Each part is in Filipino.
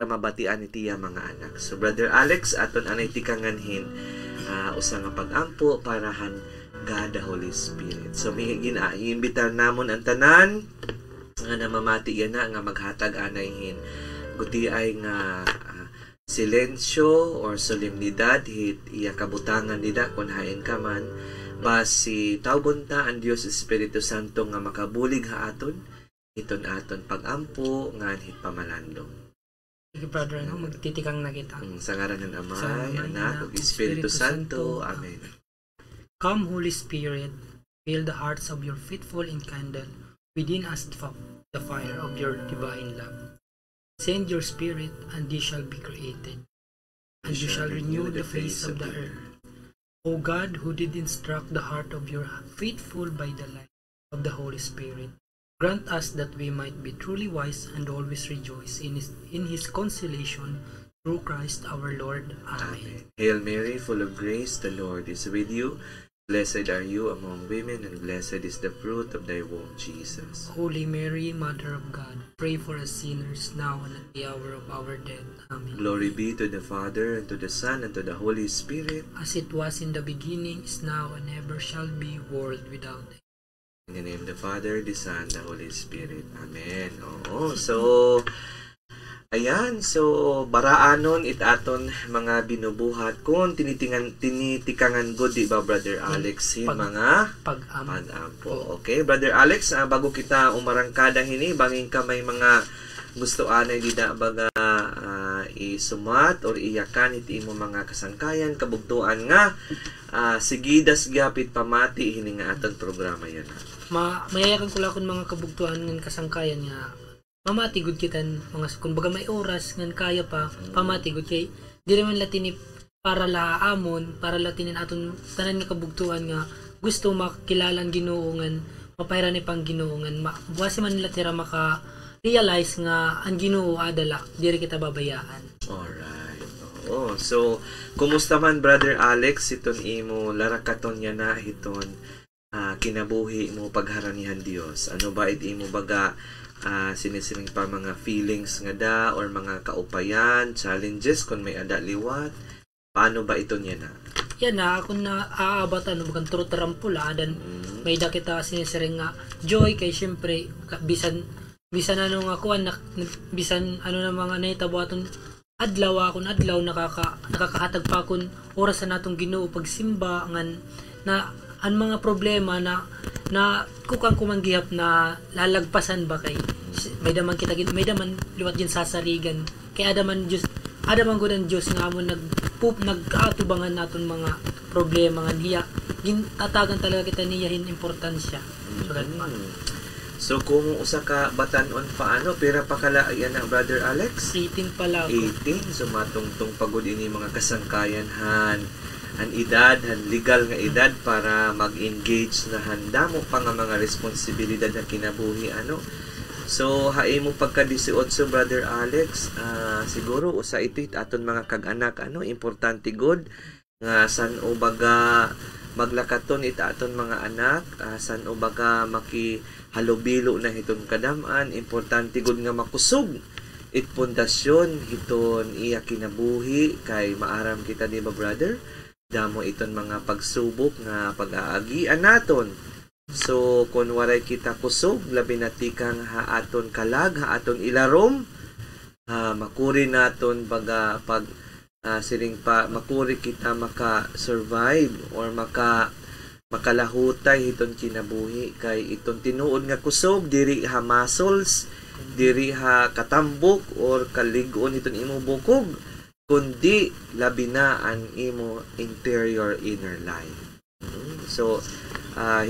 mabatian ni tiya mga anak. So Brother Alex aton anay tikanganhin usa nga pag-ampo parahan God the Holy Spirit. So may iimbitar namon ang tanan nga namamati yan na nga maghatag anayhin guti ay nga silensyo or solemnidad hit iya kabutangan nila kung hain ka man basi tawgon ta ang Dios Espiritu Santo nga makabulig ha aton iton aton pag-ampo nga hit pamalandong. Sige, brother, magtitikang na kita. Sa ngaran ng Ama, Anak, ug Espiritu Santo. Amen. Come, Holy Spirit, fill the hearts of your faithful and kindle within us the fire of your divine love. Send your Spirit, and they shall be created, and you shall renew the face of the earth. O God, who did instruct the heart of your faithful by the light of the Holy Spirit, grant us that we might be truly wise and always rejoice in his consolation through Christ our Lord. Amen. Hail Mary, full of grace, the Lord is with you. Blessed are you among women, and blessed is the fruit of thy womb, Jesus. Holy Mary, Mother of God, pray for us sinners now and at the hour of our death. Amen. Glory be to the Father, and to the Son, and to the Holy Spirit. As it was in the beginning, is now, and ever shall be, world without end. In the name of the Father, the Son, the Holy Spirit. Amen. Oo. So, ayan. So, baraanon itaton mga binubuhat kung tinitikangan good, di ba, Brother Alex? Mga pag-ampo. Okay, Brother Alex, bago kita umarangkada hini, banging ka may mga gusto anay di da baga isumat or iyakan iti mo mga kasangkayan, kabugtuan nga sigidas gyapit pamati hini nga atong programa yan. Mayayakan ko lakon mga kabugtuan ng kasangkayan nga mamatigod kita mga kumbaga may oras ngan kaya pa pamatigod kay di naman latini para laamon para latinin aton tanan nga kabugtuan nga gusto makilalang Ginuongan mapayra ni pang Ginuongan buwasi man nila tira maka realize nga ang Ginoo adala diri kita babayaan. Alright. Oo. So kumusta man Brother Alex iton imo larakaton nya na iton kinabuhi mo pagharanihan Dios. Ano ba imo baga sinisiling pa mga feelings nga da or mga kaupayan, challenges kung may ada liwat? Paano ba ito niya na? Yan na, kung na aabatan mo kang turutarampula dan may da kita sinisiring nga joy kay syempre bisan ano nga kuan bisan ano na mga nahitabo aton adlaw akon adlaw nakakahatag pa kun oras sa natong Ginoo pagsimba ngan na ang mga problema na kukang kumanggihap na lalagpasan ba kay may daman liwat din sasarigan kay adaman gudan Diyos nga mo nag-atubangan naton mga problema nga niya tatagan talaga kita niyahin importansya so kung usa ka batanon paano pera pa kala yan na Brother Alex 18 pala ako 18 so matungtong pagod ini mga kasangkayan ang edad, ang legal nga edad para mag-engage na handa mo pa nga mga responsibilidad na kinabuhi ano. So haay mo pagka 18 Brother Alex, siguro usa ito aton mga kag-anak ano importante good nga san o baga maglakaton aton mga anak, san o baga makihalubilo na hiton kadaman, importante good nga makusog it pundasyon hiton iya kinabuhi kay maaram kita di ba brother? Damo iton mga pagsubok nga pag-aagian naton. So kung waray kita kusog labi na tikang haaton kalag haaton ilarom makuri naton baga pag siring pa makuri kita maka-survive or makalahutay iton kinabuhi kay iton tinuod nga kusog diri ha muscles diri ha katambok or kalig-on iton imo bukog kundi labi na ang imo interior inner life. So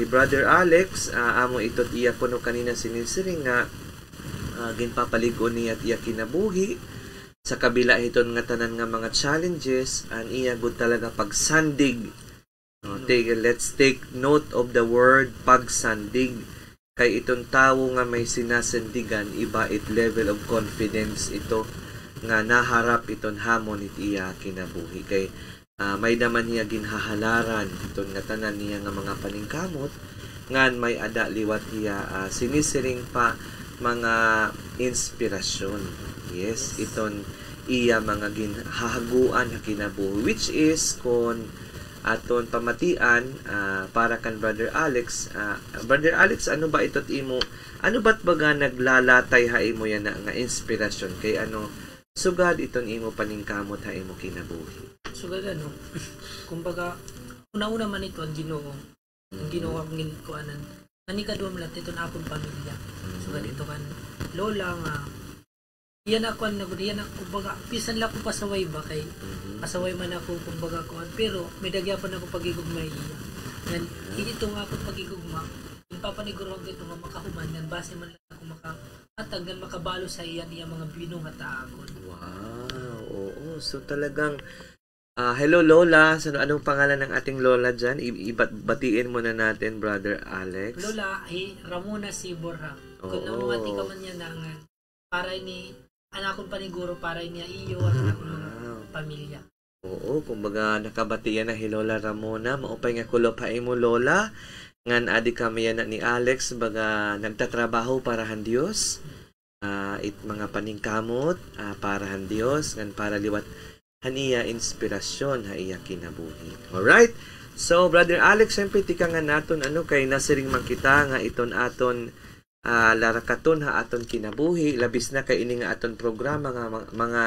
Brother Alex amo itot iya kuno kanina sinisiring nga ginpapaligon niya at iya kinabuhi sa kabila iton nga tanan nga mga challenges an iya gud talaga pagsandig. Let's take note of the word pagsandig kay iton tawo nga may sinasandigan iba it level of confidence ito nga naharap iton hamon it iya kinabuhi kay may daman niya ginhahalaran iton nga tanan niya nga mga paningkamot ngan may ada liwat niya sinisiring pa mga inspirasyon. Yes, iton iya mga ginhahaguan na kinabuhi, which is kon aton pamatian para kan Brother Alex. Brother Alex, ano ba itot imo? Ano ba't baga naglalatay ha imo yan na nga inspirasyon kay ano sugad iton imo paningkamot ha imo kinabuhi? Sugad ano, kumbaga una-una man ito ang Ginoo. Ang Ginoo ang ginkuanan. Nanikadua man ito na akong pamilya. Sugad ito kan lola nga yan ako yan ako kumbaga pisan lang ko pasaway ba kay pasaway man ako kumbaga kuan pero may dagyapan ako pagigugma iya. Yan ito nga ako pagigugma. Yung papaniguro ko ito nga makahuman yan base man lang ako makahatag gan makabalo sa iya niya mga binong at taagon. Wow, oo. So talagang hello Lola. So, anong pangalan ng ating Lola dyan? Batiin muna natin, Brother Alex. Lola, Ramona Siborha. Kung Oo. namumati ka man niya na nga, para ni anakon paniguro, para niya iyo at anakon mga pamilya. Oo, kumbaga nakabatiyan na Lola Ramona. Maupay nga kulopay mo, Lola. Ngan adi kami yan ni Alex, baga nagtatrabaho parahan Diyos. It mga paningkamot, parahan Diyos. Ngan para liwat haniya inspirasyon ha iya kinabuhi. Alright? So, Brother Alex, siyempre tika nga naton ano kay nasiring man kita nga iton aton larakaton ha aton kinabuhi labis na kay ini nga aton programa nga mga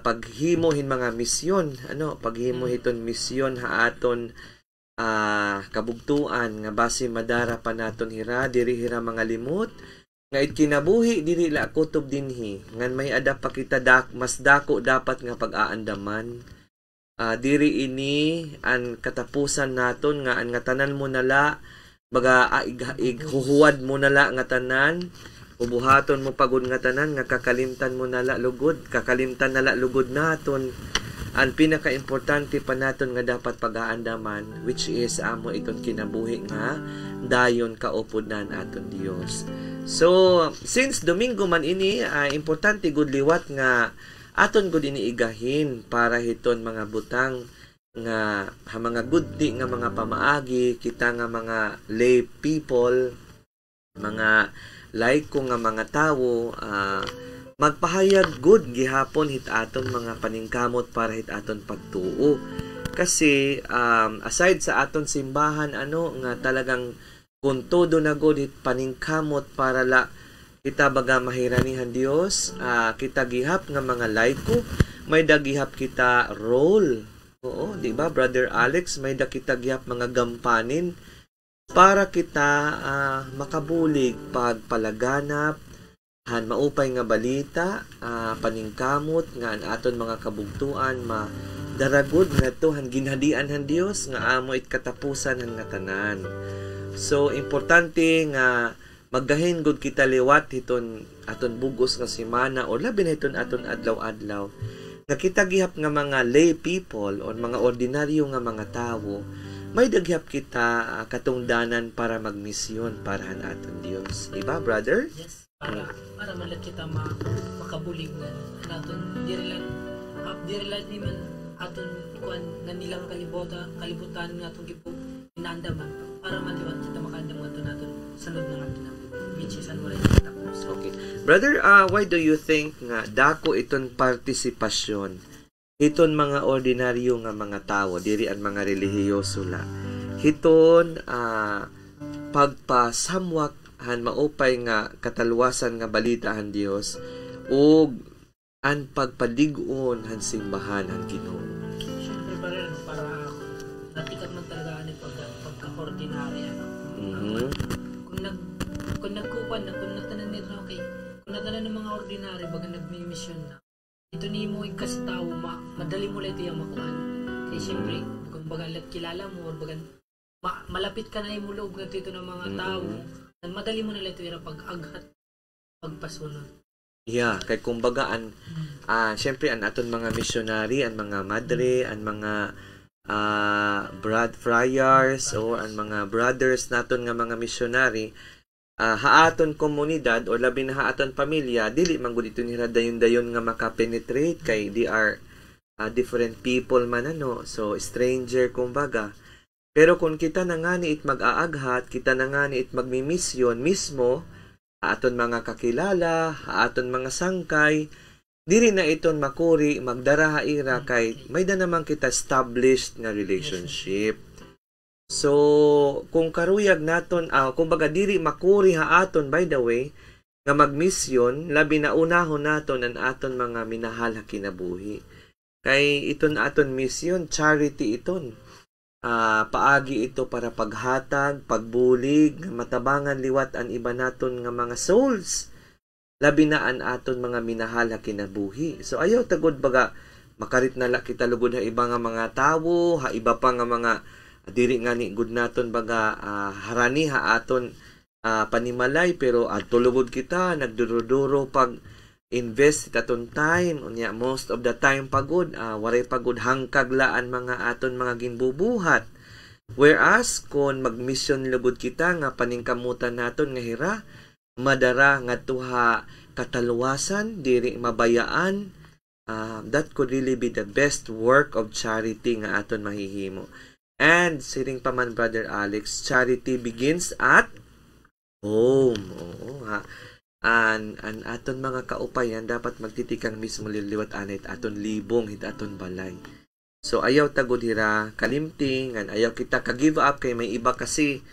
paghimohin mga misyon paghimohiton misyon ha aton kabugtuan nga base madara pa naton hira diri hira mga limot nga kinabuhi dili la kutob dinhi ngan may ada pa kita mas dako dapat nga pag-aandaman diri ini ang katapusan naton nga ang nga tanan mo nala baga huhuwad mo nala nga tanan ubuhaton mo pagod nga tanan nga kakalimtan mo nala lugod kakalimtan nala lugod naton ang pinaka-importante pa naton nga dapat pag-aandaman which is amo iton kinabuhi nga dayon kaupod nan aton Dios. So since Domingo man ini importante gud liwat nga aton gud ini igahin para hiton mga butang nga mga guddi nga mga pamaagi kita nga mga lay people mga laiko nga mga tawo magpahayag good gihapon hit aton mga paningkamot para hit aton pagtuo kasi aside sa aton simbahan nga talagang kung todo na good hit paningkamot para la kita baga mahiranihan Dios kita gihap nga mga laiko may dagihap kita role. Oo, di ba Brother Alex, may kita gihap mga gampanin para kita makabulig pagpalaganap maupay nga balita paningkamot nga an aton mga kabugtuan daragod nga to ginhadian han Dios nga amo it katapusan han nga tanan. So importante nga maggahin gud kita liwat hiton aton bugos nga semana o labi na hiton aton adlaw-adlaw nga kita gihap nga mga lay people o mga ordinaryo nga mga tawo may daghap kita katungdanan para magmisyon para han aton Dios. Diba, brother? Yes. Para malat kita makabulig nga naton diri lang ni man aton kuan nga nilang kalibutan nga atong gipo inaandaman para maliwat kita makaandam nga naton sunod na nga which is an wala tapos. Okay. Brother, why do you think nga dako iton partisipasyon hiton mga ordinaryo nga mga tawo diri ang mga relihiyoso la hiton pagpasamwak han maupay nga kataluwasan nga balita han Dios ug an pagpalig-on han simbahan han Ginoo. Siyempre para natikat man talaga ani pagka-ordinary kung nagkupan na kung natanan nito okay kung natanan ng mga ordinary baga nagmi-mission na ito ni mo kasi tao madali mo lang ito yung makuhan kaya siyempre kung baga kilala mo or baga malapit ka na yung loob nga ito ng mga tao madali mo nila ito yung pag-aghat pagpasunod. Yeah, kay kumbaga syempre an aton mga missionary, an mga madre, an mga friars o an mga brothers naton nga mga missionary haaton komunidad o labi na haaton pamilya dili man gud ito nila dayon-dayon nga makapenetrate kay they are different people man so stranger kumbaga. Pero kung kita na nga ni it mag-aaghat, kita na nga ni it magmimisyon mismo aton mga kakilala, aton mga sangkay, diri na iton makuri magdara haira kay may da naman kita established nga relationship. So kung karuyag naton kumbaga diri makuri aton, by the way, nga magmisyon, labi na unahon naton ang aton mga minahal ha kinabuhi. Kay iton aton misyon, charity iton. Paagi ito para paghatag, pagbulig, matabangan liwat ang iba naton nga mga souls. Labi na an aton mga minahal ha kinabuhi. So ayaw tagod baga makarit na la kita lugod ha iba nga mga tawo, ha iba pa nga mga diri nga ni good naton baga harani ha aton panimalay, pero tulugod kita nagduro-duro pag invest aton time unya most of the time pagod waray pagod hangkaglaan mga aton mga ginbubuhat. Whereas kung magmission lugod kita nga paningkamutan naton nga hira madara nga tuha kataluwasan diri mabayaan, that could really be the best work of charity nga aton mahihimo. And siring pa man, Brother Alex, charity begins at home. Oo ha. An aton mga kaupayan dapat magtitikang mismo liliwat anay aton libong hit aton balay. So ayaw tagod hira kalimting, ayaw kita ka-give up kay may iba kasi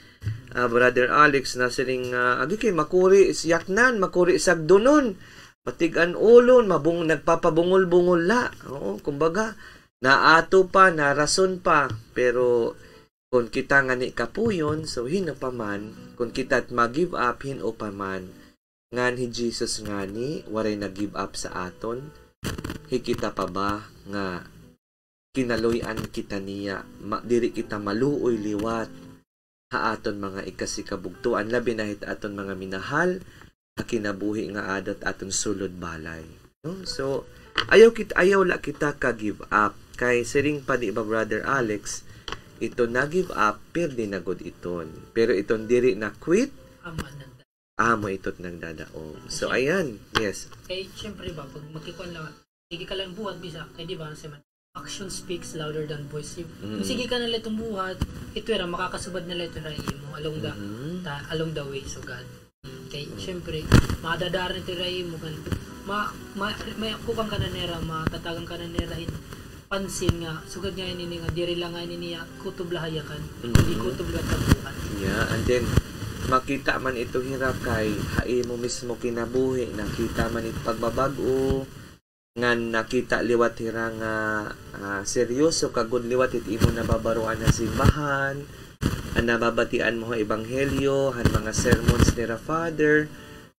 Brother Alex na siring agi kay makuri isyaknan, makuri sagdunon, patigan ulon, nagpapabungol-bungol la. Oo, kumbaga naato pa, narason pa, pero kung kita nga ni kapuyon, so hino pa man, kung kita mag-give up, hino pa man, nga ni Jesus nga ni, waray nag-give up sa aton, hikita pa ba nga kinaluyan kita niya, diri kita maluoy liwat, haaton mga ikasikabugtuan, labi na hit aton mga minahal, kinabuhi nga adat aton sulod balay. No? So, ayaw la kita ka-give up. Kay siring pa di ba, Brother Alex, ito na-give up, perdi na good iton. Pero iton diri na quit, amo itot nang dadaong. So, ayan. Yes. Kay, syempre ba, pag makikuan lang, sige ka lang buhat, bisa, kay di ba, action speaks louder than voice. Kung sige ka na letong buhat, ito era, makakasubad na leto na mo along the way, so God. Kay, syempre, madadaran ito rin mo kan, may kupang ka na nera, matatagang ka na nera, pansin nga, sugad nga ini nga, diri lang nga ini niya, kutublahayakan, hindi kutublahayakan. Yeah, and then, makita man ito hirap kay hai mo mismo kinabuhi, nakita man ito pagbabago, nga nakita liwat hira nga seryoso, kagud liwat iti imo nababaruan na simbahan, nababatian mo ang ebanghelyo, han mga sermons ni Father.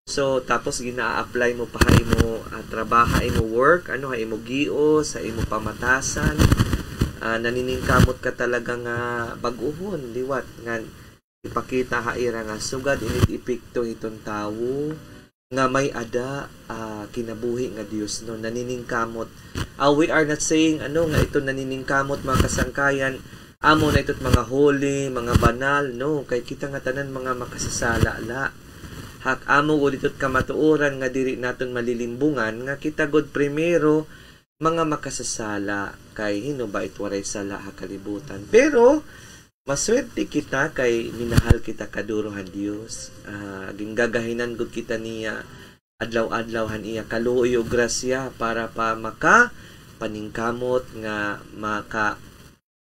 So, tapos gina-apply mo pa imo trabaho, imo work, imo gio, sa imo pamatasan. Naniningkamot ka talaga nga baguhon, liwat. Nga, ipakita haira nga sugad, init ipikto itong tawo, nga may ada, kinabuhi nga Dios no, naniningkamot. We are not saying, nga ito naniningkamot mga kasangkayan, amo na ito't mga holy, mga banal, no, kay kita nga tanan mga makasasala la. Hak amo ko dito't kamatuoran nga diri naton malilimbungan nga kita god primero mga makasasala kay hino ba itwaray sala ha kalibutan. Pero maswerte kita kay minahal kita kadurohan Dios. Ginggagahinan gud kita niya adlaw-adlaw han iya kaluoy o grasya para pa maka paningkamot nga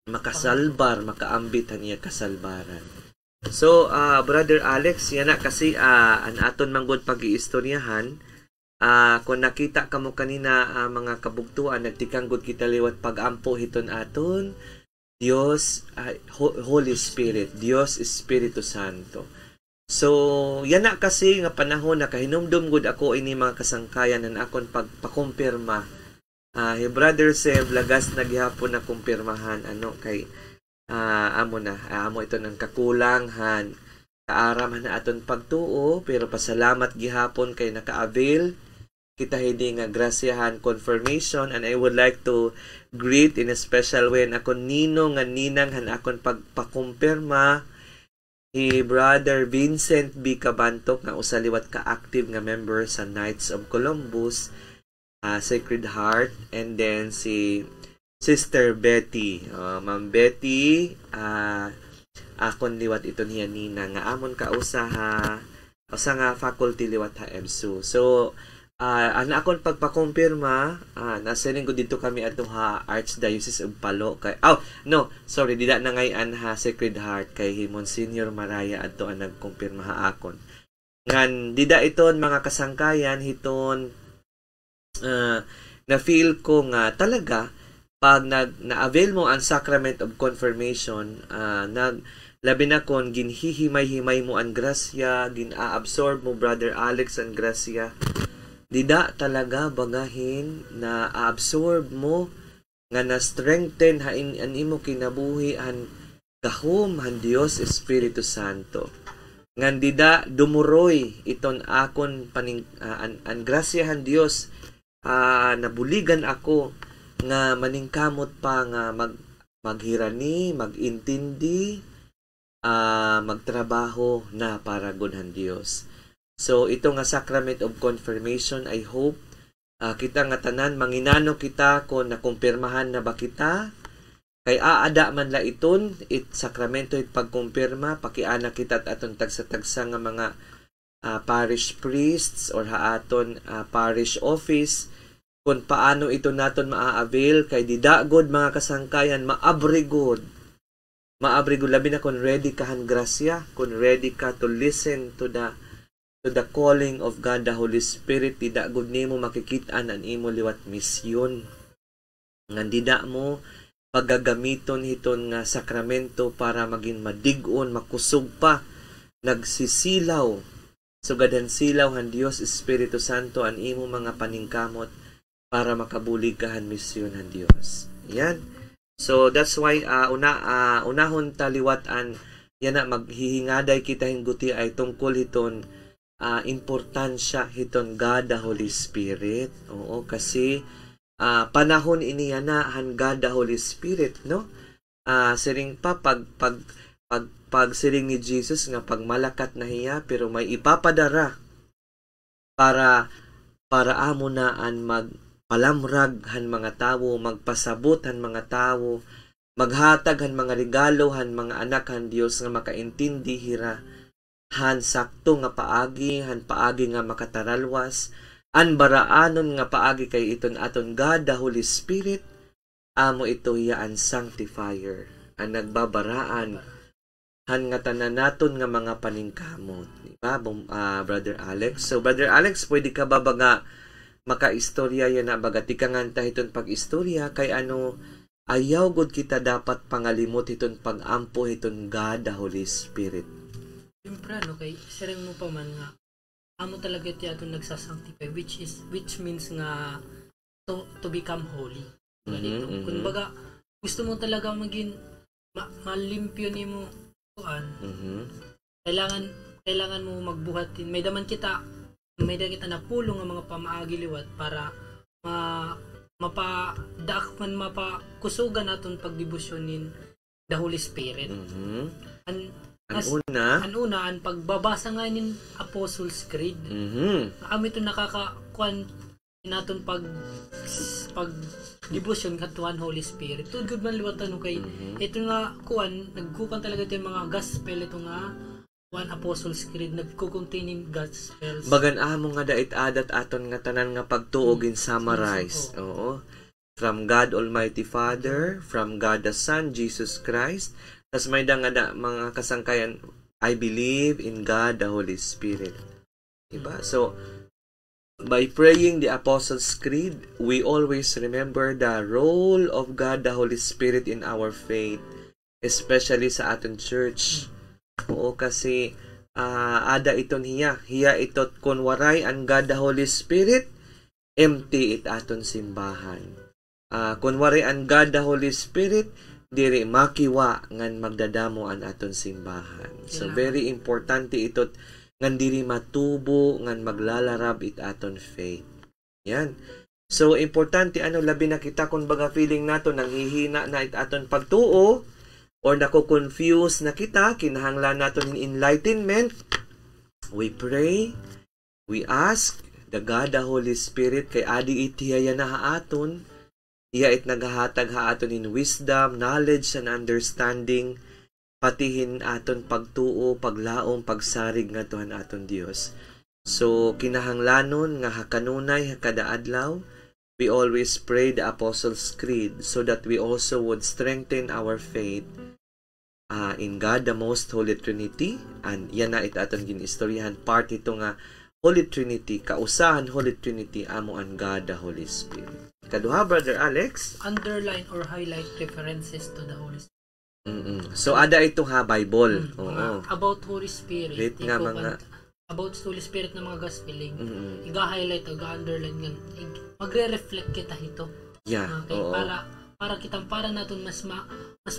makasalbar, makaambit han iya kasalbaran. So, Brother Alex, yan na kasi an aton manggod pag-iistoryahan. Kung nakita ka mo kanina mga kabugtuan, nagtikanggod kita liwat pag-ampo hiton aton, Dios, Holy Spirit, Dios Espiritu Santo. So, yan na kasi nga panahon na kahinumdum gud ako ini mga kasangkayan nan akon pagpakumpirma. Brother Seb, lagas na gihapon na kumpirmahan kay amo ito ng kakulanghan kaaraman na aton pagtuo, pero pasalamat gihapon kay naka-avail kita hindi nga grasyahan confirmation. And I would like to greet in a special way na akon nino nga ninang han akon pagpakumpirma Brother Vincent B. Cabantok nga usaliwat ka-active nga member sa Knights of Columbus, Sacred Heart, and then si Sister Betty, Ma'am Betty, akon liwat ito niya nina nga amon kausa ha Usa nga faculty liwat ha EBSU. So ana akon pagpakumpirma, nasiling ko dito kami ato ha Archdiocese of Palo kay no, sorry, dida na ngayon ha Sacred Heart kay Monsignor Maraya ato ang nagkumpirma ha akon. Ngan dida iton mga kasangkayan hiton na feel ko nga talaga pag na-avail mo ang sacrament of confirmation, labi na kon ginhihimay-himay mo ang grasya, gina-absorb mo Brother Alex ang grasya, dida talaga bagahin na absorb mo nga na-strengthen hain an imo kinabuhi ang gahom han Dios Espiritu Santo. Ngan dida dumuroy iton akon ang grasya han Dios, nabuligan ako nga maningkamot pa nga maghirani, magintindi, magtrabaho na para gunhan Dios. So ito nga sacrament of confirmation, I hope kita nga tanan manginano kita kung nakumpirmahan na ba kita kay aada man la iton sakramento it pagkumpirma, pakiana kita at aton tagsa-tagsa nga mga parish priests or haaton parish office kung paano ito naton maa-avail kay didagod mga kasangkayan maabrigod labi na kung ready ka han grasya, kung ready ka to listen to the calling of God the Holy Spirit, didagod nimo makikitaan ang imo liwat misyon nga dida mo paggagamiton hiton nga sakramento para maging madig-on, makusog pa, nagsisilaw sugadan silaw han Dios Espiritu Santo ang imo mga paningkamot para makabulig kahan misyon han Dios. Yan. So that's why unahon taliwatan yan na maghihingaday kita hingguti ay tungkol hiton importansya hiton God the Holy Spirit. Oo, kasi panahon ini na han God the Holy Spirit, no? Siring pa pag siring ni Jesus nga pagmalakat na hiya pero may ipapadara para amo na an magpalamrag han mga tawo, magpasabot han mga tawo, maghatag han mga regalo han mga anak han Dios nga makaintindi hira han sakto nga paagi, han paagi nga makataralwas, an baraanon nga paagi kay iton aton God the Holy Spirit, amo ito iya ang sanctifier, ang nagbabaraan han nga tanan naton nga mga paningkamot, di ba Brother Alex? So Brother Alex, pwede ka ba nga makaistorya yan na baga tikanganta hiton pag-istorya kay ano ayaw gud kita dapat pangalimot hiton pag-ampo hiton God the Holy Spirit. Siyempre kay sireng mo pa man nga amo talaga ti aton nagsasanctify which means nga to become holy. Ganito. Kumbaga gusto mo talaga maging malimpyo nimo kuan. Kailangan mo magbuhat may daman kita napulong nga mga pamaagi liwat para mapakusugan naton pagdebosyonin the Holy Spirit. Ang una, ang pagbabasa nga nin Apostles' Creed. Ito nakakakuan naton pag devotion katuan Holy Spirit. Good man liwat kay ito nga kuan nagkukan talaga yung mga gospel ito nga one Apostles' Creed nagko-containing gospels. Bagan mo nga dait adat aton nga tanan nga pagtuog in summarize. Oo. From God Almighty Father, from God the Son, Jesus Christ. Tas may nga mga kasangkayan, I believe in God the Holy Spirit. Diba? So, by praying the Apostles' Creed, we always remember the role of God the Holy Spirit in our faith, especially sa aton church. Oo, kasi ada iton hiya itot kunwaray ang God the Holy Spirit, empty it aton simbahan. Kunwari ang God the Holy Spirit, diri makiwa ngan magdadamo an aton simbahan. So very importante itot ngan diri matubo ngan maglalarab it aton faith. Yan. So importante labi na kita kung baga feeling nato nanghihina na it aton pagtuo or nako-confuse na kita, kinahanglan naton in enlightenment. We pray, we ask the God the Holy Spirit kay adi itiya na haaton. Iya it naghahatag haaton in wisdom, knowledge, and understanding patihin aton pagtuo, paglaom, pagsarig nga tuhan aton Dios. So kinahanglanon nga hakanunay kada adlaw, we always pray the Apostles' Creed so that we also would strengthen our faith in God, the Most Holy Trinity. And yan na aton ginistoryahan. Part ito nga Holy Trinity, kausahan Holy Trinity, amo ang God, the Holy Spirit. Kaduha, Brother Alex? Underline or highlight references to the Holy Spirit. So, ada ito ha, Bible. Oo. About Holy Spirit. Nga mga... About Holy Spirit na mga gospeling. Iga-highlight, iga-underline nga. Magre-reflect kita ito. Yeah. Okay? Para kitang para natin mas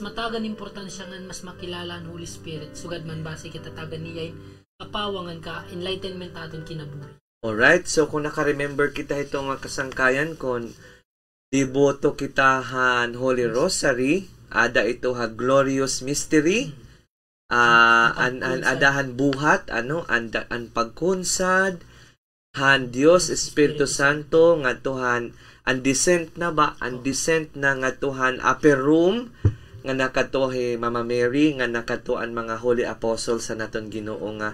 matagan importansya nga mas makilala ang Holy Spirit. Sugad man base kita tagan niya kapawangan ka, enlightenment natin kinabuhi. Alright, so kung naka-remember kita itong kasangkayan, kung deboto kita han Holy Rosary, ada ito ha glorious mystery, adahan buhat, an pagkunsad, han Dios Espiritu Santo, nga tuhan, ang descent na nga tuhan upper room, nga nakatuhe Mama Mary, nga nakatuan mga Holy Apostles sa naton Ginoo nga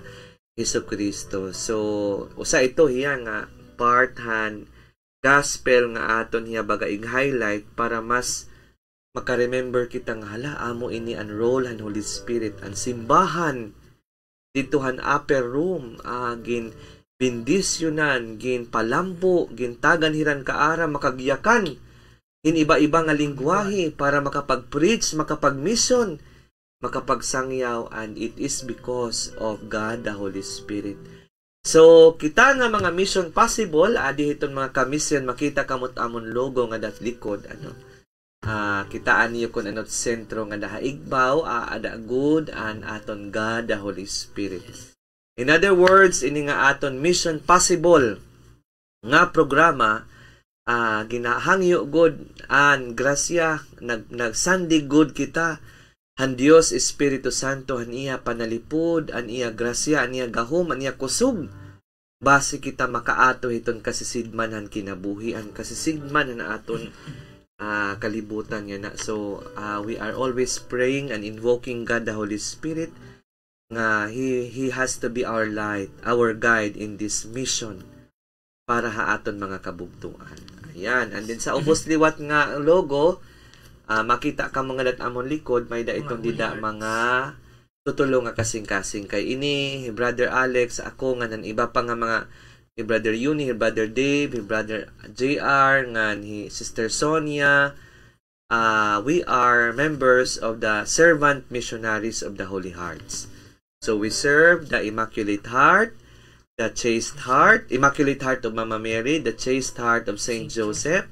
Jesucristo. So, usa ito hiya nga part han gospel nga aton hiya baga highlight para mas maka-remember kita nga hala amo ini ang role han Holy Spirit, ang simbahan dito han upper room, gin bindisyonan, gin palambo, gin tagan hiran kaara makagiyakan in iba-iba nga lingwahe para makapag-preach, makapag-mission, makapagsangyaw, and it is because of God the Holy Spirit. So, kita nga mga mission possible, adi itong mga kamisyon, makita kamot amon logo nga dat likod, kitaan niyo kung anot sentro nga dahaigbaw, ada good, and aton God the Holy Spirit. In other words, ini nga aton mission possible nga programa, ginahangyo good an grasya, nagsandig good kita, han Dios Espiritu Santo, han iya panalipod, an iya grasya, an iya gahom, an iya kusog, base kita makaato iton kasisigman han kinabuhi, an kasisigman han aton kalibutan niya na. So, we are always praying and invoking God the Holy Spirit nga He has to be our light, our guide in this mission para haaton mga kabugtuan. Ayan. And then sa ubos liwat nga logo, makita ka mga dat amon likod, may da itong dida mga tutulong nga kasing-kasing kay ini Brother Alex, ako nga nan iba pa nga mga ni Brother Yuni, ni Brother Dave, ni Brother JR, nga ni Sister Sonia. We are members of the Servant Missionaries of the Holy Hearts. So we serve the Immaculate Heart, the Chaste Heart, Immaculate Heart of Mama Mary, the Chaste Heart of Saint Joseph,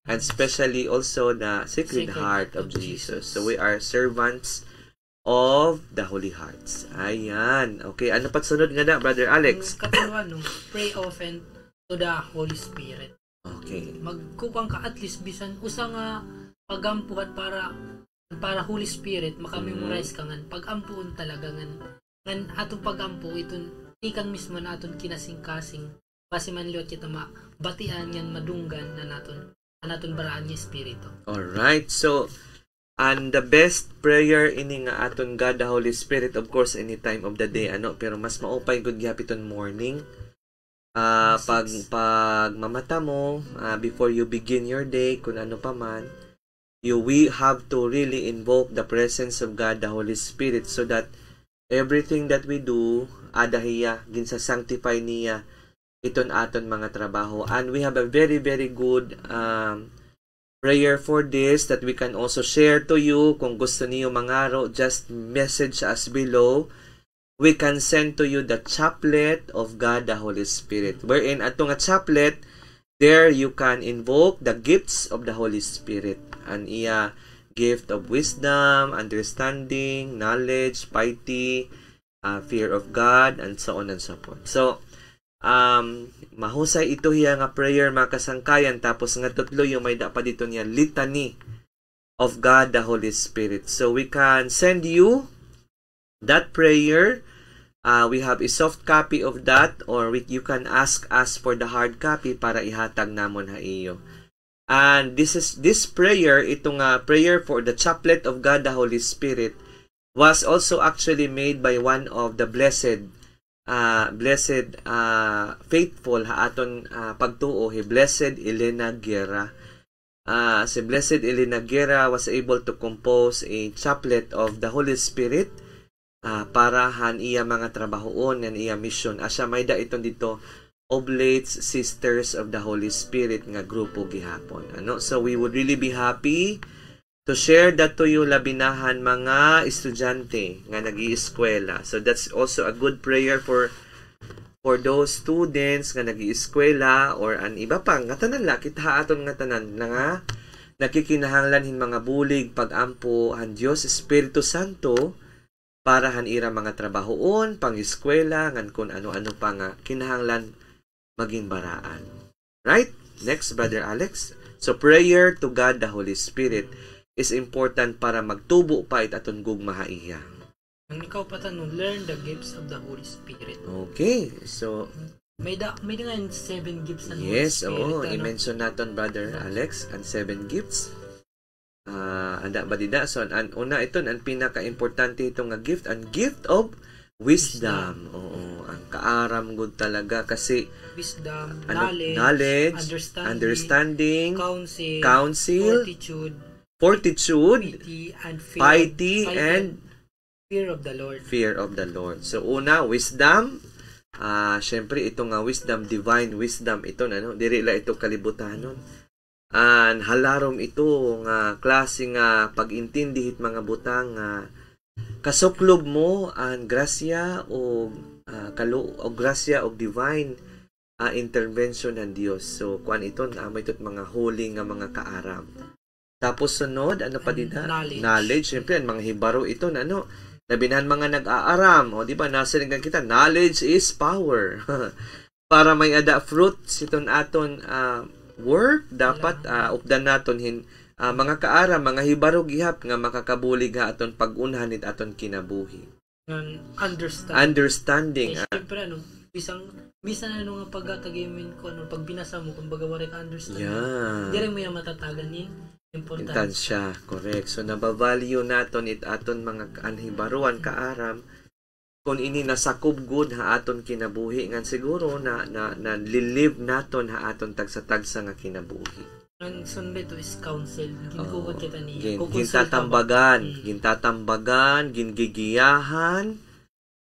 and especially also the Sacred Heart of Jesus. So we are servants of the Holy Hearts. Ayan. Okay, ano pa sunod nga na, Brother Alex? Katuluan, pray often to the Holy Spirit. Okay. Magkupang ka at least bisan usa nga pagampuhan para Holy Spirit makamemorize ka ngan pagampuon talaga ngan atong pagampo iton ikan mismo na aton kinasing-kasing base man liwat kita mabatian yan madunggan na naton baraan ni Espiritu. All right. So and the best prayer ini nga aton God the Holy Spirit, of course any time of the day pero mas maupay gud gyapon morning. Pag mamata mo, before you begin your day, kung ano pa man, we have to really invoke the presence of God the Holy Spirit so that everything that we do, adahiya, ginsa-sanctify niya iton aton mga trabaho. And we have a very, very good prayer for this that we can also share to you. Kung gusto niyo mangaro, just message us below. We can send to you the chaplet of God the Holy Spirit. Wherein atong nga chaplet, there you can invoke the gifts of the Holy Spirit. And iya gift of wisdom, understanding, knowledge, piety, fear of God, and so on and so forth. So, mahusay ito hiya nga prayer mga kasangkayan. Tapos nga tutlo yung may dapat dito niya, litany of God the Holy Spirit. So, we can send you that prayer. We have a soft copy of that, or you can ask us for the hard copy para ihatag namon ha iyo. And this prayer, itong prayer for the chaplet of God the Holy Spirit, was also actually made by one of the blessed faithful aton pagtuo, hi Blessed Elena Guerra. Si Blessed Elena Guerra was able to compose a chaplet of the Holy Spirit para han iya mga trabahoon yan iya mission. Asya may da iton dito Oblates Sisters of the Holy Spirit nga grupo gihapon. So we would really be happy to share that to you, labinahan mga estudyante nga nag-ieskwela. So that's also a good prayer for those students nga nag-ieskwela or an iba pa nga tanan la kita aton nga tanan nga nakikinahanglan hin mga bulig pagampo han Dios Espiritu Santo para han ira mga trabahoon pang-eskwela ngan kun ano-ano pa nga kinahanglan maging baraan. Right? Next, Brother Alex. So prayer to God the Holy Spirit is important para magtubo pa it aton gugma iya. Ang ikaw pa tanong, learn the gifts of the Holy Spirit. Okay, so may nga 7 gifts ng yes, Holy Spirit. i-mention naton Brother Alex ang 7 gifts. Anda ba dida? So una ito ang pinaka-importante itong gift, ang gift of wisdom. Oo, ang kaaram gud talaga kasi wisdom, knowledge, understanding, counsel, fortitude, piety, and fear of the Lord. Fear of the Lord. So una, wisdom. Syempre ito nga wisdom, divine wisdom ito diri la ito kalibutanon. An halarom ito nga klase nga pag-intindi hit mga butang kasuklob mo ang grasya o grasya o divine intervention ng Dios. So kuan ito may tot mga holy nga mga kaaram. Tapos sunod pa dida? Knowledge. Syempre ang mga Hebaro ito labinahan mga nag-aaram. O di ba nasa rin kita, knowledge is power. Para may ada fruits iton aton work dapat updan naton mga kaaram, mga Hebaro gihap nga makakabulig aton pag-unhan it aton kinabuhi. Understanding. Siyempre bisan nga pagkatagimin ko pag binasa mo kumbaga wala ka understand. Yeah. Dire mo yung matatagan yin. Importansya, correct. So nabavalue naton it aton mga anhibaruan kaaram kung ini nasakob good aton kinabuhi ngan siguro na lilive naton aton tagsa-tagsa nga kinabuhi. Ang sunbet to is counsel. Ginugod kita niya. Gintatambagan, gingigiyahan,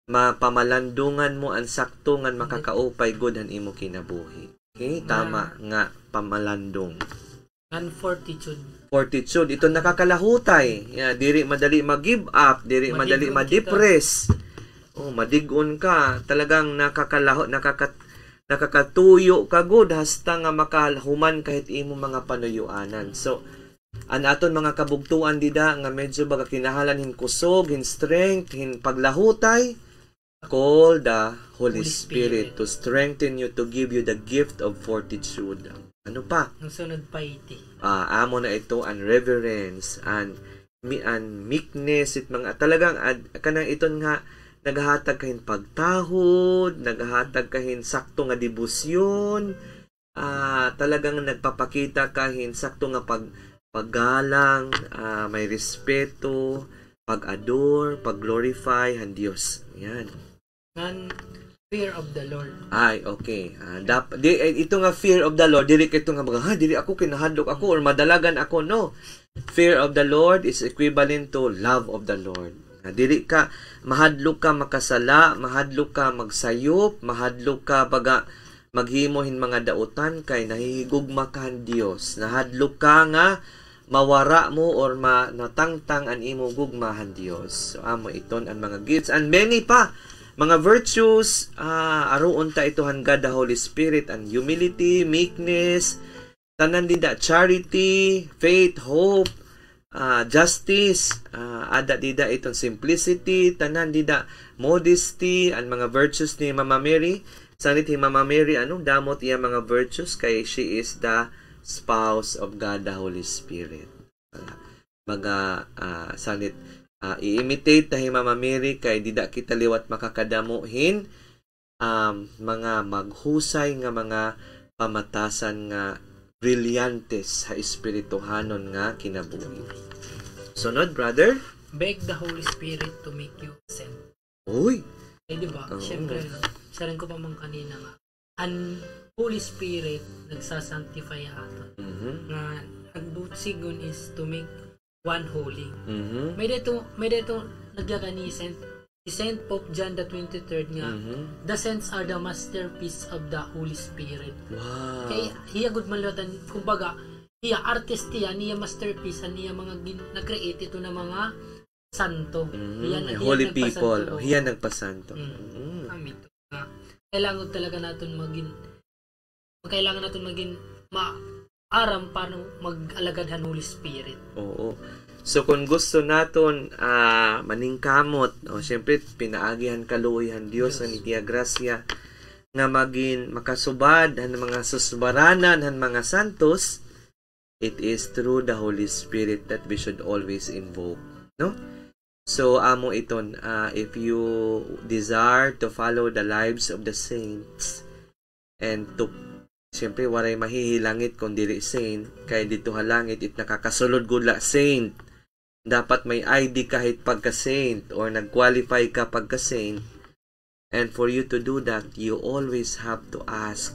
mapamalandungan mo ang sakto ngan makakaupay good han imo kinabuhi. Okay, tama nga pamalandong. And fortitude, ito nakakalahutay. Diri madali mag-give up, diri madali ma-depress. Madigon ka, talagang nakakatuyo ka good hasta nga makahuman kahit imo mga panuyuanan. So an aton mga kabugtuan dida nga medyo baga kinahalan hin kusog, hin strength, hin paglahutay, call the Holy Spirit to strengthen you, to give you the gift of fortitude. Ano pa? Ang sunod piety. Amo na ito ang reverence and meekness it mga talagang kanang iton nga nagahatag kahin pagtahod, nagahatag kahin sakto nga debosyon, talagang nagpapakita kahin sakto nga paggalang, may respeto, pag-adore, pag-glorify ang Dios. Yan. Fear of the Lord. Ay, okay. Ito nga fear of the Lord, dili kay ito nga dili ako kinahadlok ako or madalagan ako, no. Fear of the Lord is equivalent to love of the Lord. Dili ka mahadlok ka makasala, mahadlok ka magsayop, mahadlok ka baga maghimo hin mga dautan kay nahihigugma ka ang Dios. Nahadlok ka nga mawara mo or natangtang an imo gugmahan Dios. So amo iton ang mga gifts and many pa mga virtues aroon ta ito hangad the Holy Spirit and humility, meekness, tanan dida charity, faith, hope, justice, ada dida itong simplicity, tanan dida modesty, ang mga virtues ni Mama Mary. Sanit ni Mama Mary damot iya mga virtues kay she is the spouse of God the Holy Spirit. Sanit i-imitate tahi Mama Mary kay dida kita liwat makakadamuhin mga maghusay nga mga pamatasan nga brilyantes sa espirituhanon nga kinabuhi. Sunod, brother? beg the Holy Spirit to make you saint. Uy. Eh, di ba? Oo. Siyempre, sa rin ko pa man kanina nga, ang Holy Spirit nagsasanctify aton. Nga, ang sigon is to make one holy. May dito nagyaga ni Saint Pope John the 23rd nga, the saints are the masterpiece of the Holy Spirit. Wow. Kaya hiya good malatan, kumbaga, hiya artist niya masterpiece, niya mga na-create ito na mga santo. Holy people. Hiya nagpasanto. Amin. Kailangan talaga natin maging maaram para mag-alagad ang Holy Spirit. Oo. So kung gusto naton maningkamot, syempre pinaagihan kaluoyhan Dios ang itiya grasya nga maging makasubad ang mga susbaranan ang mga santos, it is through the Holy Spirit that we should always invoke, no? So amo iton, if you desire to follow the lives of the saints and to siyempre waray mahihilangit kung dili saint, kay dito halangit it nakakasulod gula saint. Dapat may ID kahit pagka-saint or nag-qualify ka pagka-saint. And for you to do that, you always have to ask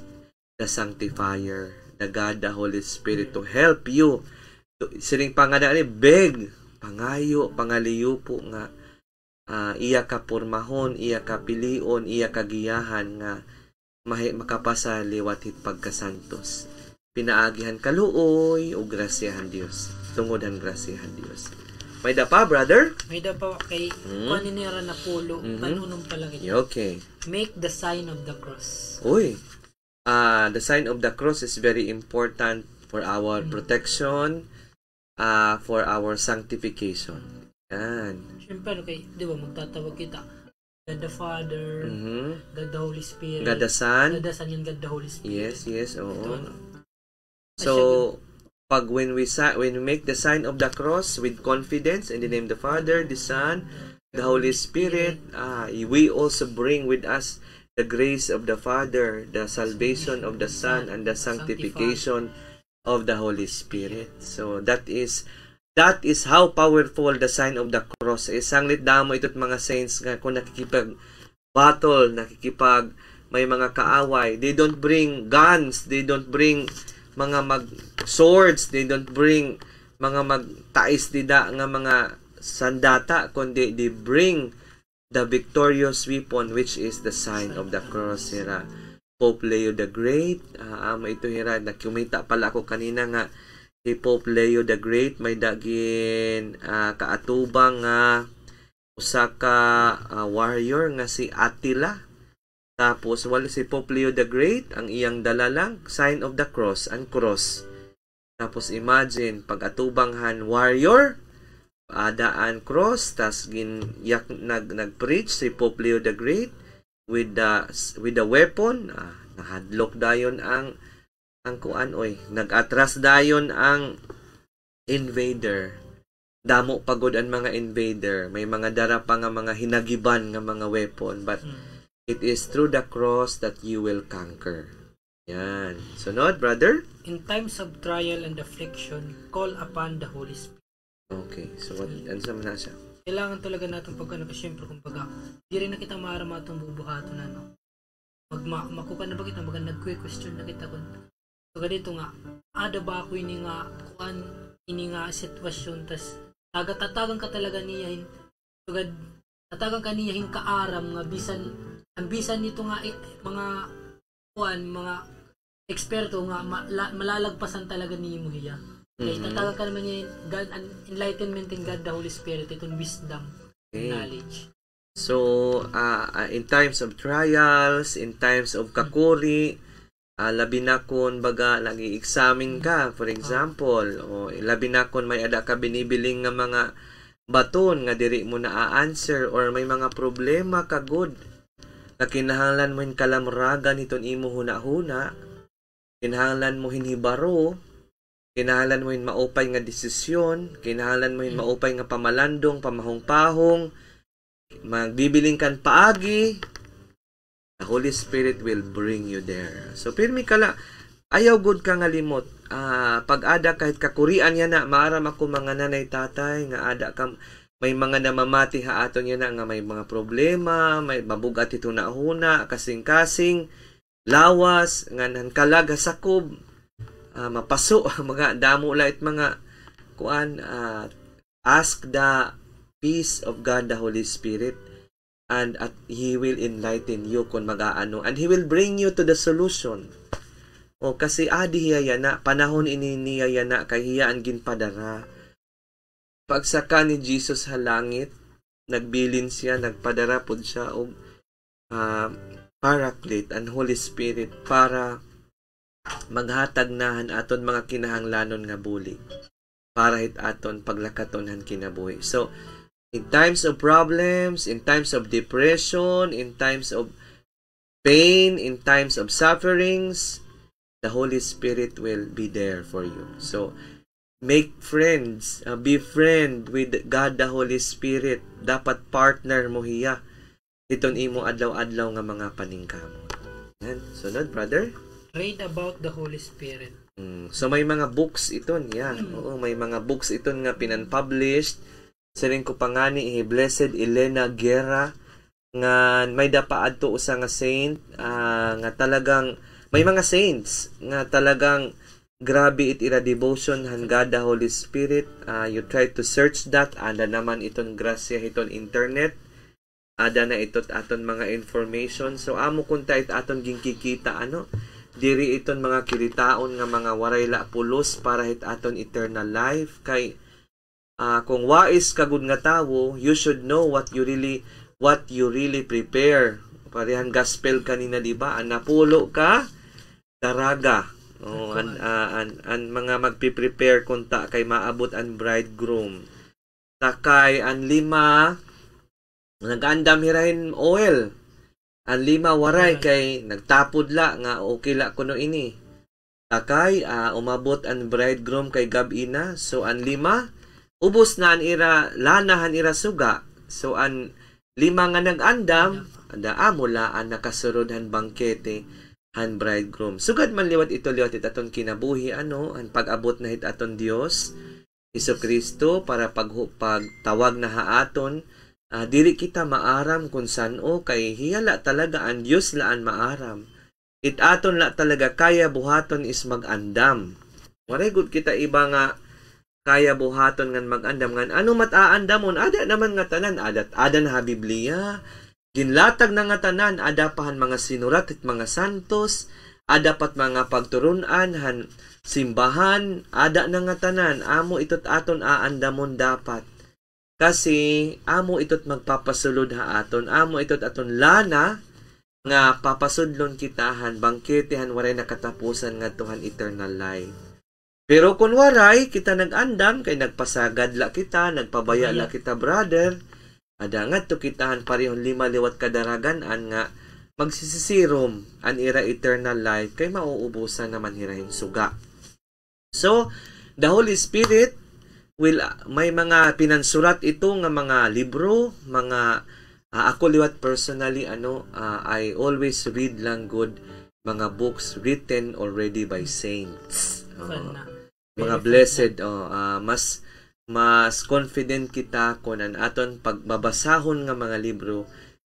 the Sanctifier, the God, the Holy Spirit to help you. Siring pangadali, beg, pangayo, pangaliyo po nga, iya ka pormahon, iya ka pilion, iya ka giyahan nga, makapasa liwat hit pagkasantos. Pinaagihan kaluoy o grasyahan Dios. Tungod ang grasyahan Dios. May da pa, brother? May da pa kay paninira na pulo, panunong pa lang ito. Okay. Make the sign of the cross. Uy. The sign of the cross is very important for our protection, for our sanctification. Yan. Siyempre, okay, di ba, magtatawag kita. God the Father, God the Holy Spirit, God the Son. God the Son and God the Holy Spirit. Yes, oo. Ito, So, pag when we make the sign of the cross with confidence in the name of the Father, the Son, the Holy Spirit, we also bring with us the grace of the Father, the salvation of the Son, and the sanctification of the Holy Spirit. So that is how powerful the sign of the cross is. Sanglit damo ito't mga saints nga kung nakikipag battle, may mga kaaway. They don't bring guns, they don't bring mga swords, they don't bring mga magtais dida nga mga sandata, kundi they bring the victorious weapon which is the sign of the cross. Hira Pope Leo the Great, amo ito hira, nakumita pala ako kanina nga si Pope Leo the Great may dagin kaatubang nga usa ka warrior nga si Attila. Tapos, wala si Pope Leo the Great, ang iyang dala lang, sign of the cross, ang cross. Tapos, imagine, pag-atubanghan warrior, daan cross, tas nag-preach si Pope Leo the Great with the weapon, nahadlock dayon ang kuan, nag-atras dayon ang invader. Damo pagod ang mga invader, may mga dara pa nga mga hinagiban nga mga weapon, but it is through the cross that you will conquer. Yan. Sunod, brother? In times of trial and affliction, call upon the Holy Spirit. Okay. So, ano sa na siya? Kailangan talaga natin pagkano pa siyempre, kumbaga, di rin na kita maarama itong bubuhato na, no? Makuka na ba kita, nag-question na kita kung so, ganito nga, ada ba ako ini nga sitwasyon, tas tatagang ka talaga niyahin, so, tatagang ka niyahin kaaram nga bisan nito nga mga eksperto nga malalagpasan talaga niyo hiya. Kaya tataga ka naman niya God and enlightenment in God the Holy Spirit, itong wisdom and knowledge. So in times of trials, in times of kakuri, labi na kun baga nag-i-examine ka, for example, o labi na kun may ada ka binibiling nga mga baton nga diri mo na a-answer, or may mga problema ka good na kinahanglan mo kalamragan iton imo huna-huna, kinahanglan mo hinhibaro, kinahanglan mo maupay nga desisyon, kinahanglan mo maupay nga pamalandong, pamahong-pahong, magbibiling kan paagi, the Holy Spirit will bring you there. So pirmi kala, ayaw good ka nga limot. Pag ada kahit kakurian yan na, maaram ako mga nanay tatay, nga ada ka, may mga namamati ha aton yan nga may mga problema, may mabugat ito na huna, kasing-kasing, lawas, nga kalag sakob, mapaso, mga damo ulit mga kuan, ask the peace of God the Holy Spirit, and at He will enlighten you kung mag-aano, and He will bring you to the solution. O kasi hiya na, panahon ini niya na, kay hiya ang ginpadara. Pagsaka ni Jesus sa langit, nagbilin siya, nagpadara pod siya og Paraclete and Holy Spirit para maghatag nahan aton mga kinahanglanon nga bulig, para hit aton paglakatonhan kinabuhi. So, in times of problems, in times of depression, in times of pain, in times of sufferings, the Holy Spirit will be there for you. So, make friends, be friend with God the Holy Spirit. Dapat partner mo hiya. Iton imo adlaw-adlaw nga mga paningkamot. Yan. Sunod, brother. Read about the Holy Spirit. So, may mga books iton. Yan. Oo, may mga books iton nga pinan-published. Siring ko pangani, Blessed Elena Guerra, nga may dapaad to usa nga saint, nga talagang, may mga saints, nga talagang, grabe it ira devotion han God the Holy Spirit. You try to search that, ada naman iton grasya iton internet, ada na itot aton mga information. So amo kunta it aton ginkikita diri iton mga kiritaon nga mga waray la pulos para hit aton eternal life. Kay kung wais kagud nga tawo, you should know what you really prepare. Parehan gospel kanina, di ba? Napulo ka daraga. An mga magpi-prepare kunta kay maabot ang bridegroom. Takay an 5 nagandam hirahin oil. An 5 waray kay nagtapod la nga okay la kuno ini. Takay umabot ang bridegroom kay gab-ina. So an 5 ubos na an ira lanahan ira suga. So an 5 nga nagandam mula ang nakasurod han bangkete han bridegroom. Sugad man liwat it aton kinabuhi ang pag-abot na hit aton Dios Hesukristo para pagtawag na haaton, diri kita maaram kung sano kay hiyala talaga ang Dios laan maaram. It aton la talaga kaya buhaton is magandam. Waray gud kita iba nga kaya buhaton ngan magandam ngan ano mataandamon ada naman nga tanan ada na Biblia. Ginlatag na nga tanan, ada pahan mga sinurat at mga santos, ada pat mga pagturunan, han simbahan, ada na nga tanan, amo itot aton aandamon dapat. Kasi amo itot magpapasulod ha aton, amo itot aton lana, nga papasudlon kitahan, bangketehan, waray nakatapusan nga tuhan eternal life. Pero kung waray, kita nag-andam, kay nagpasagad la kita, nagpabaya la kita, brother, ada nga to kitahan parehon 5 liwat kadaragan nga magsisisirom an ira eternal life kay mauubusan naman hirahin suga. So, the Holy Spirit will may mga pinansurat ito nga mga libro, mga ako liwat personally I always read lang good mga books written already by saints. Mga blessed mas confident kita kung an aton pagbabasahon nga mga libro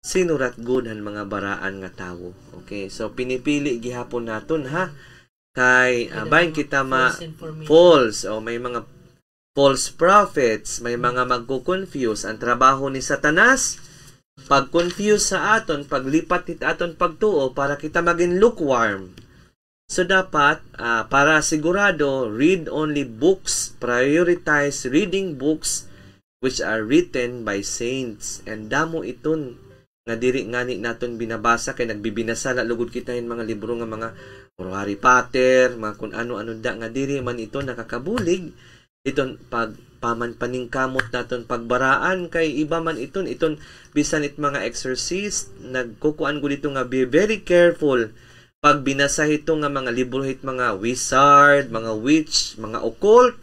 sinurat good han mga baraan nga tawo. Okay, so pinipili gihapon naton ha kay bahin kita false may mga false prophets, may mga magko-confuse. Ang trabaho ni Satanas pag-confuse sa aton, paglipat it aton pagtuo para kita maging lukewarm. So, dapat, para sigurado, read only books, prioritize reading books which are written by saints. And damo iton, nga diri ngani naton binabasa, kay nagbibinasa na lugod kita yung mga libro nga mga Harry Potter, mga kung ano-ano nga diri man ito nakakabulig. Iton, paman paningkamot naton pagbaraan, kay iba man iton bisan it mga exorcist, nagkukuan ko dito nga be very careful pag binasa ito nga mga libro hit mga wizard, mga witch, mga occult,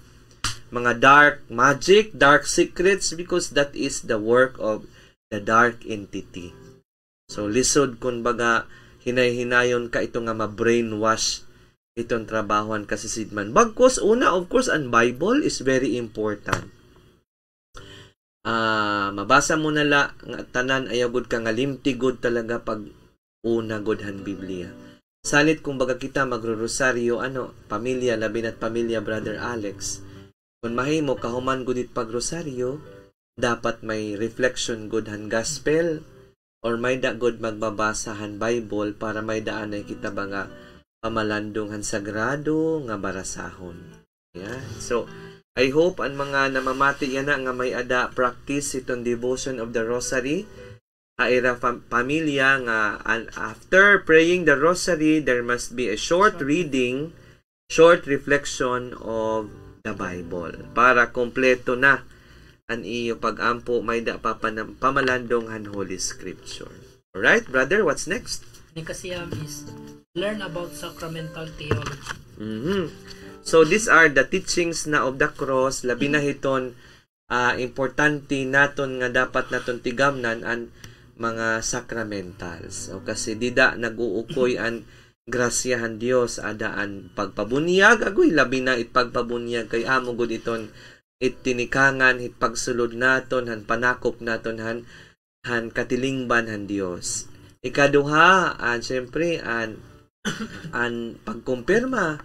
mga dark magic, dark secrets, because that is the work of the dark entity. So lisod kun baga hinay-hinayon ka ito nga ma-brainwash itong trabahoan kasi sidman. Bagkos una, of course, ang Bible is very important. mabasa mo nala nga tanan ayaw gud ka nga limti gud talaga pag una gudhan Biblia. Salit kung baga kita magro-rosaryo pamilya labi na't pamilya Brother Alex. Kung mahimo kahuman gud it pag rosaryo, dapat may reflection gudhan gospel or may da gud magbabasahan Bible para may daan ay kita ba nga pamalandong sagrado nga barasahon. Yeah. So I hope ang mga namamati yan nga may ada practice itong devotion of the rosary. Aira pamilya nga after praying the rosary, there must be a short reading, short reflection of the Bible para kompleto na ang iyo pag-ampo may da pamalandong han Holy Scripture. Alright, brother, what's next? Nikasiyam is learn about sacramental theology. So these are the teachings na of the cross, labi na hiton importante naton nga dapat naton tigamnan ang mga sacramentals. So kasi dida nag-uukoy ang grasyahan Dios adaan pagpabunyag agoy labi na pagpabunyag kay amo gud iton itinikangan hit pagsulod naton han panakop naton han katilingban han Dios. Ikaduha syempre an pagkumpirma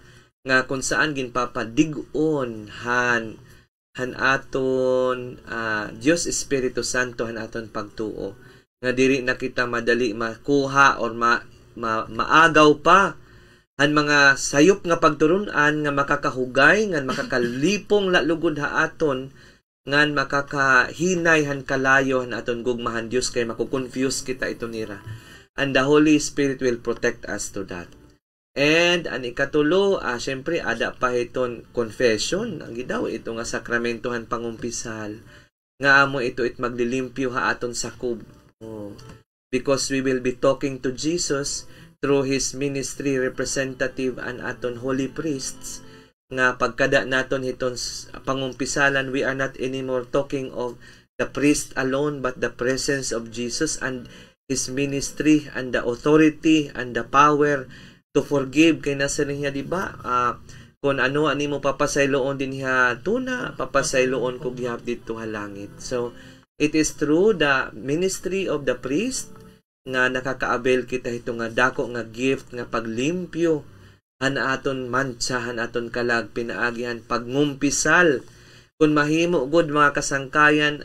nga kung saan ginpapadigon han aton Dios Espiritu Santo han aton pagtuo nga diri na kita madali makuha or maagaw pa han mga sayop nga pagturunan nga makakahugay nga makakalipong lalugod ha aton nga makakahinay han kalayo han aton gugmahan Dios kay makukonfuse kita ito nira, and the Holy Spirit will protect us to that. And ang ikatulo, syempre, ada pa iton confession. Ang gidaw, ito nga sakramentohan pangumpisal. Nga amo ito maglilimpyo ha aton sakub. Because we will be talking to Jesus through His ministry representative and aton holy priests. Nga pagkada naton iton pangumpisalan, we are not anymore talking of the priest alone, but the presence of Jesus and His ministry and the authority and the power to forgive kay nasa niya diba kung ano ani mo papasayloon din niya tuna papasayloon ko gihap dito ha langit. So it is through the ministry of the priest nga nakakaabel kita ito nga dako nga gift nga paglimpyo han aton mantsa han aton kalag pinaagihan pagngumpisal kun mahimo gud mga kasangkayan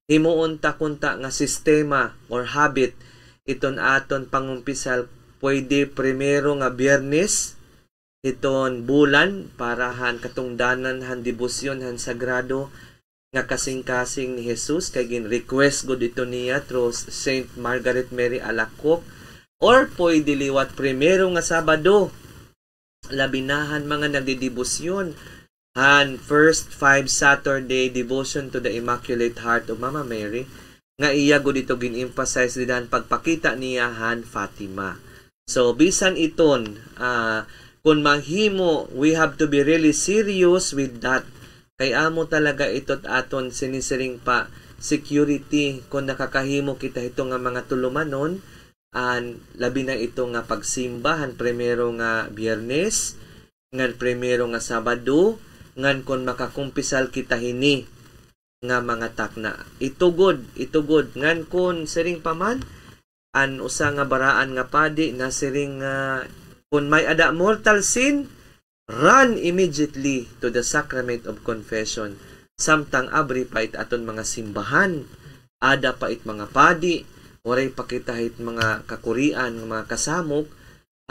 himuon ta kunta nga sistema or habit iton aton pangumpisal. Pwede primero nga Biyernes iton bulan para han katungdanan han debosyon han sagrado nga kasing-kasing ni Jesus kay gin request gud ito niya through Saint Margaret Mary Alacoque, or pwede liwat primero nga Sabado labinahan mga nagdedebosyon han first 5 Saturday devotion to the Immaculate Heart of Mama Mary nga iya gud ito gin-emphasize didan pagpakita niya han Fatima. So, bisan iton, kung mahimo, we have to be really serious with that. Kay amo talaga itot aton sinisiring pa security kung nakakahimo kita ito nga mga tulumanon, labi na ito nga pagsimbahan, primero nga Biyernes, ngan primero nga Sabado, ngan kung makakumpisal kita hini nga mga takna. Ito good, ngan kung siring paman, an usa nga baraan nga padi na siring kung may ada mortal sin, run immediately to the sacrament of confession. Samtang abri pa it aton mga simbahan, ada pa it mga padi, waray pa kita it mga kakurian, mga kasamok,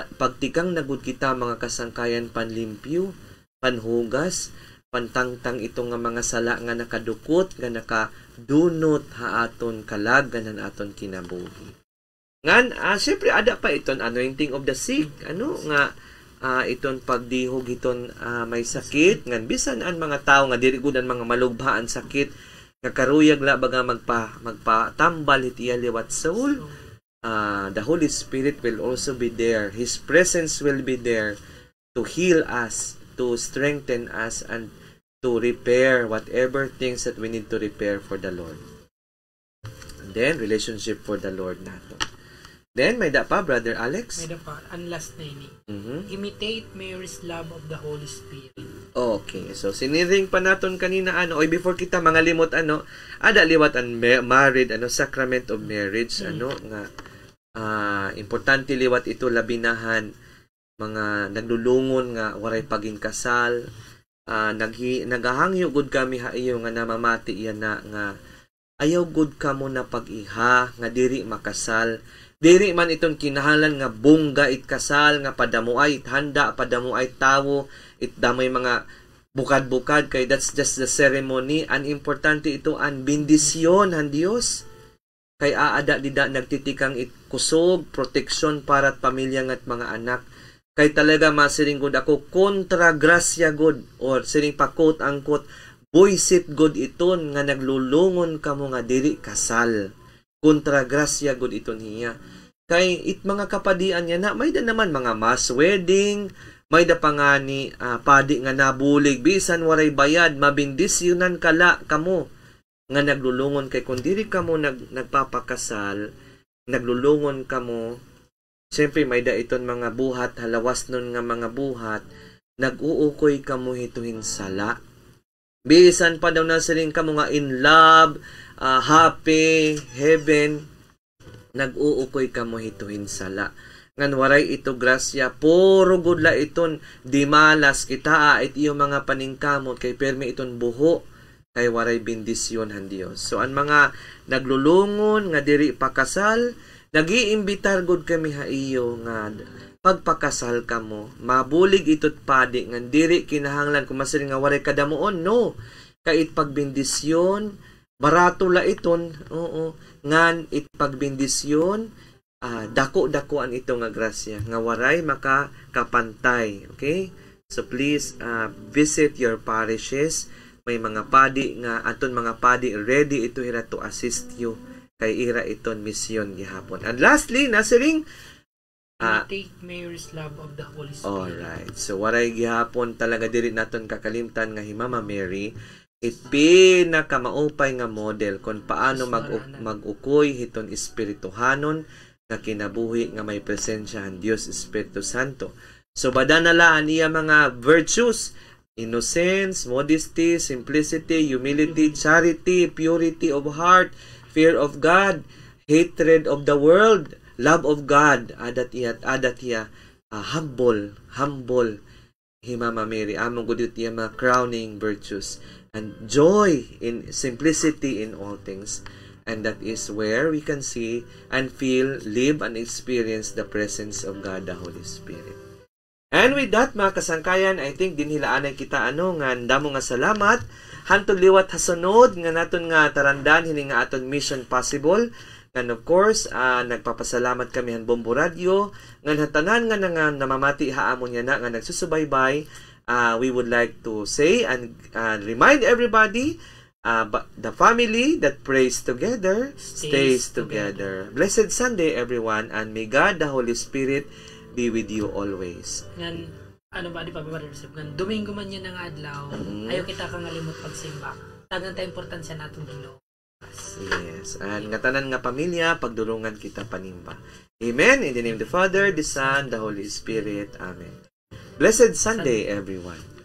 at pagtikang nagud kita mga kasangkayan panlimpyo, panhugas, pantangtang ito nga mga sala nga nakadukot, nga nakadunot ha aton kalag, ganan aton kinabuhi. Ngan, syempre ada pa iton anointing of the sick, iton pagdihog iton may sakit, ngan bisan ang mga tao nga diri gud ang mga malugbahan sakit nga karuyag la baga magpatambal iti liwat soul, the Holy Spirit will also be there. His presence will be there to heal us, to strengthen us, and to repair whatever things that we need to repair for the Lord. And then relationship for the Lord nato. Then, may da pa, Brother Alex? May pa, ang last na ini. Mhm. Imitate Mary's love of the Holy Spirit. Okay, so siniring pa naton kanina oy before kita mga limot ada liwat ang married sacrament of marriage nga importante liwat ito labinahan mga naglulungon nga waray paging kasal nagahangyo gud kami haiyo nga namamati yan na nga ayaw gud kamo na pag-iha nga diri makasal diri man iton kinahanglan nga bungga it kasal nga padamuay handa padamuay tawo damay mga bukad-bukad kay that's just the ceremony. Ang importante ito ang bendisyon han Dios. Kay aada dida nagtitikang kusog, protection para at pamilya at mga anak. Kay talaga masiring gud ako kontra grasya god or siring pa quote unquote buisit god iton nga naglulungon kamo nga diri kasal. Kontra grasya god iton hiya. Kay it mga kapadian niya na may da naman mga mass wedding, may da pangani padi nga nabulig bisan waray bayad mabindisyonan kala kamo nga naglulungon kay kun diri kamo nagpapakasal naglulungon kamo siyempre may da iton mga buhat halawas nun nga mga buhat nag-uukoy kamo hituhin sala bisan pa daw na siring kamo nga in love happy heaven nag-uukoy kamo hituhin sala ngan waray ito grasya puro gudla iton di malas kita it iyo mga paningkamot kay permi iton buho kay waray bendisyon han Dios. So ang mga naglulungon nga diri pakasal nagiimbitar gud kami haiyo nga pagpakasal kamo mabulig itot padi ngan diri kinahanglan kung masiring nga waray kadamuon no kay it pagbendisyon barato la iton ngan it pagbendisyon dako-dakoan ito nga grasya nga waray makakapantay. Okay? So please visit your parishes. May mga padi nga aton mga padi ready ito hira to assist you kay ira iton misyon gihapon. And lastly, nasiring take Mary's love of the Holy Spirit. Alright. So waray gihapon talaga diri naton kakalimtan nga Himama Mary it pinakamaupay nga model kung paano mag-ukoy hiton espirituhanon nga kinabuhi nga may presensya ang Dios Espiritu Santo. So badanalaan niya mga virtues, innocence, modesty, simplicity, humility, charity, purity of heart, fear of God, hatred of the world, love of God, adat iya humble Himama Mary among gudit iya mga crowning virtues and joy in simplicity in all things. And that is where we can see and feel, live, and experience the presence of God, the Holy Spirit. And with that, mga kasangkayan, I think dinhilaan kita nga damo nga salamat. Hantod liwat hasunod nga naton nga tarandan hini nga aton mission possible. And of course, nagpapasalamat kami han Bombo Radio nga hatanan nga namamati haamon niya nga nagsusubaybay. We would like to say and remind everybody but the family that prays together stays together. Blessed Sunday, everyone, and may God, the Holy Spirit, be with you always. Ngan, di pa ba ngan Domingo man yan ang adlaw, ayaw kita kang ngalimot pagsimba. Tagang ta importansya natong Ginoo. Yes, and nga tanan nga pamilya, pagdulungan kita panimba. Amen. In the name of the Father, the Son, the Holy Spirit. Amen. Blessed Sunday, everyone.